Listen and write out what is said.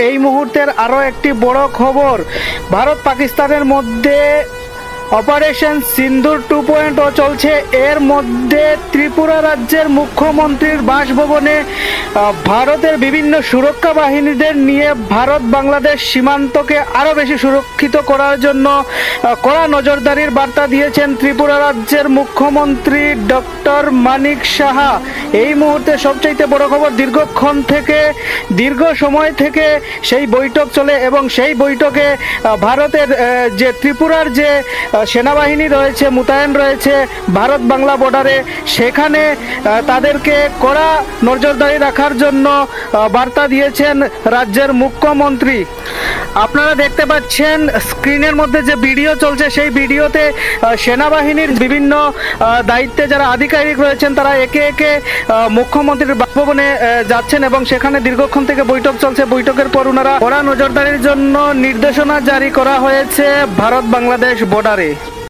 এই মুহূর্তের আরো একটি বড় খবর, ভারত পাকিস্তানের মধ্যে অপারেশন সিন্দুর 2.0 চলছে। এর মধ্যে ত্রিপুরা রাজ্যের মুখ্যমন্ত্রীর বাসভবনে ভারতের বিভিন্ন সুরক্ষা বাহিনীদের নিয়ে ভারত বাংলাদেশ সীমান্তকে আরো বেশি সুরক্ষিত করার জন্য কড়া নজরদারির বার্তা দিয়েছেন ত্রিপুরা রাজ্যের মুখ্যমন্ত্রী ডক্টর মানিক সাহা। এই মুহূর্তে সবচেয়ে বড় খবর, দীর্ঘ সময় থেকে সেই বৈঠক চলে এবং সেই বৈঠকে ভারতের যে ত্রিপুরার যে সেনাবাহিনী রয়েছে, মোতায়েন রয়েছে ভারত বাংলা বর্ডারে, সেখানে তাদেরকে কড়া নজরদারি রাখার জন্য বার্তা দিয়েছেন রাজ্যের মুখ্যমন্ত্রী। আপনারা দেখতে পাচ্ছেন স্ক্রিনের মধ্যে যে ভিডিও চলছে, সেই ভিডিওতে সেনাবাহিনীর বিভিন্ন দায়িত্বে যারা আধিকারিক রয়েছেন তারা একে একে মুখ্যমন্ত্রীর বাসভবনে যাচ্ছেন এবং সেখানে দীর্ঘক্ষণ থেকে বৈঠক চলছে। বৈঠকের পর ওনারা কড়া নজরদারির জন্য নির্দেশনা জারি করা হয়েছে ভারত বাংলাদেশ বর্ডারে।